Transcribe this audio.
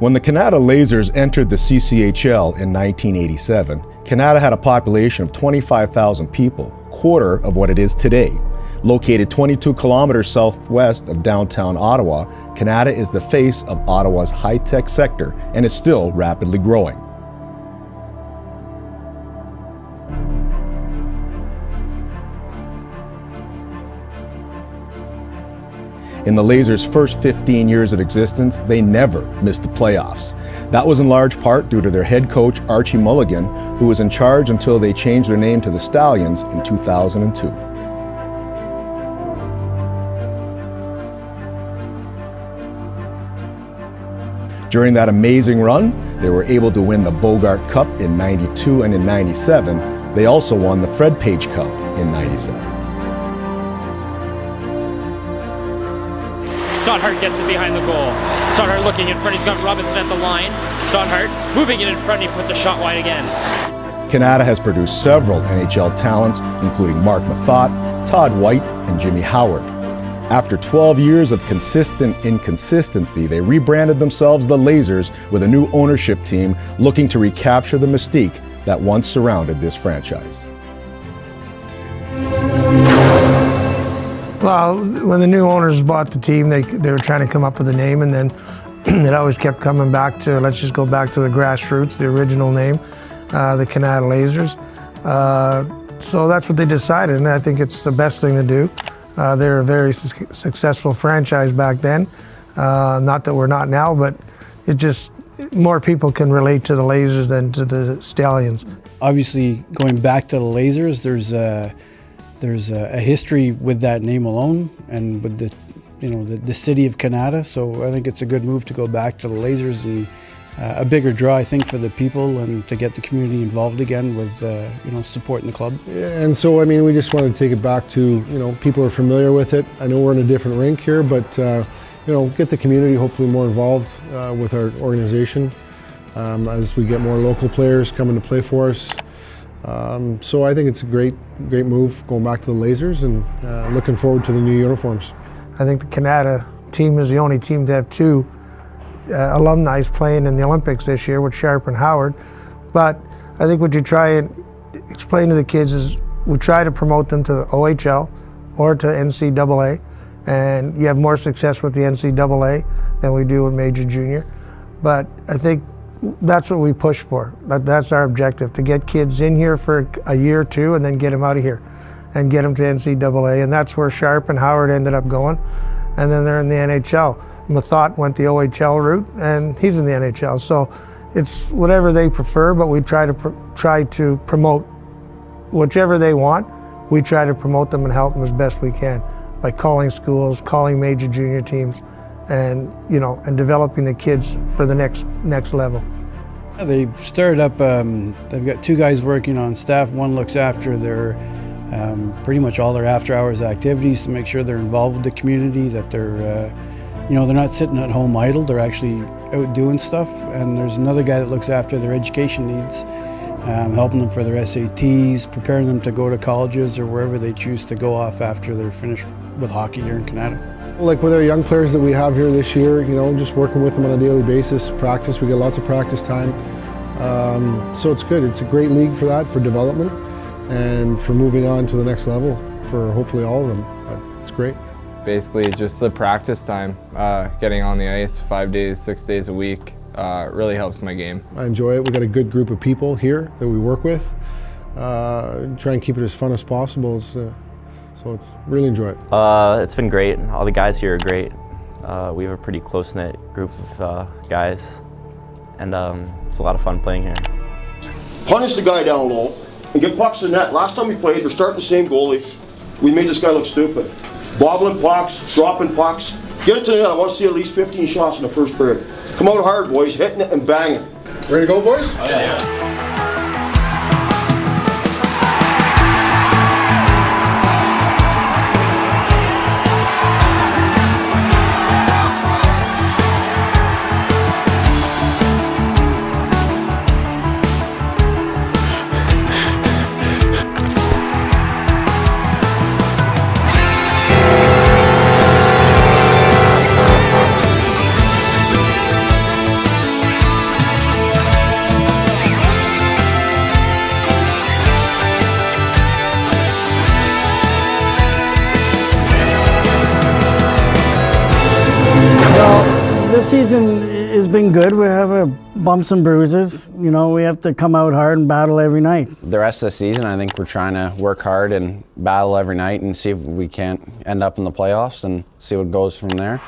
When the Kanata Lasers entered the CCHL in 1987, Kanata had a population of 25,000 people, quarter of what it is today. Located 22 kilometers southwest of downtown Ottawa, Kanata is the face of Ottawa's high-tech sector and is still rapidly growing. In the Lasers' first 15 years of existence, they never missed the playoffs. That was in large part due to their head coach, Archie Mulligan, who was in charge until they changed their name to the Stallions in 2002. During that amazing run, they were able to win the Bogart Cup in '92 and in '97. They also won the Fred Page Cup in '97. Stothart gets it behind the goal. Stothart looking in front, he's got Robinson at the line. Stothart moving it in front, he puts a shot wide again. Kanata has produced several NHL talents, including Mark Mathot, Todd White, and Jimmy Howard. After 12 years of consistent inconsistency, they rebranded themselves the Lasers with a new ownership team looking to recapture the mystique that once surrounded this franchise. Well, when the new owners bought the team, they were trying to come up with a name, and then it always kept coming back to, let's just go back to the grassroots, the original name, the Kanata Lasers. So that's what they decided, and I think it's the best thing to do. They're a very successful franchise back then. Not that we're not now, but it just, more people can relate to the Lasers than to the Stallions. Obviously, going back to the Lasers, there's a history with that name alone, and with the city of Kanata. So I think it's a good move to go back to the Lasers, and a bigger draw, I think, for the people, and to get the community involved again with supporting the club. And so, I mean, we just wanted to take it back to, people are familiar with it. I know we're in a different rink here, but get the community hopefully more involved with our organization as we get more local players coming to play for us. So I think it's a great move going back to the Lasers, and looking forward to the new uniforms. I think the Kanata team is the only team to have two alumni playing in the Olympics this year with Sharp and Howard. But I think what you try and explain to the kids is we try to promote them to the OHL or to NCAA, and you have more success with the NCAA than we do with Major Junior. But I think that's what we push for. That's our objective, to get kids in here for a year or two and then get them out of here and get them to NCAA. And that's where Sharp and Howard ended up going. And then they're in the NHL. Mathot went the OHL route, and he's in the NHL. So it's whatever they prefer, but we try to promote whichever they want. We try to promote them and help them as best we can by calling schools, calling major junior teams, and and developing the kids for the next level. Yeah, they've started up. They've got two guys working on staff. One looks after their pretty much all their after-hours activities to make sure they're involved with the community. That they're they're not sitting at home idle. They're actually out doing stuff. And there's another guy that looks after their education needs, helping them for their SATs, preparing them to go to colleges or wherever they choose to go off after they're finished with hockey here in Kanata. Like with our young players that we have here this year, just working with them on a daily basis, practice. We get lots of practice time. So it's good. It's a great league for that, for development, and for moving on to the next level for hopefully all of them. But it's great. Basically just the practice time, getting on the ice 5 days, 6 days a week, really helps my game. I enjoy it. We've got a good group of people here that we work with. Try and keep it as fun as possible. So it's really enjoy it. It's been great. All the guys here are great. We have a pretty close-knit group of guys, and it's a lot of fun playing here. Punish the guy down low and get pucks in net. Last time we played, we're starting the same goalie. We made this guy look stupid. Bobbling pucks, dropping pucks. Get it to the net. I want to see at least 15 shots in the first period. Come out hard, boys. Hitting it and banging. Ready to go, boys? Oh, yeah. this season has been good. We have bumps and bruises. You know, we have to come out hard and battle every night. The rest of the season, I think we're trying to work hard and battle every night and see if we can't end up in the playoffs and see what goes from there.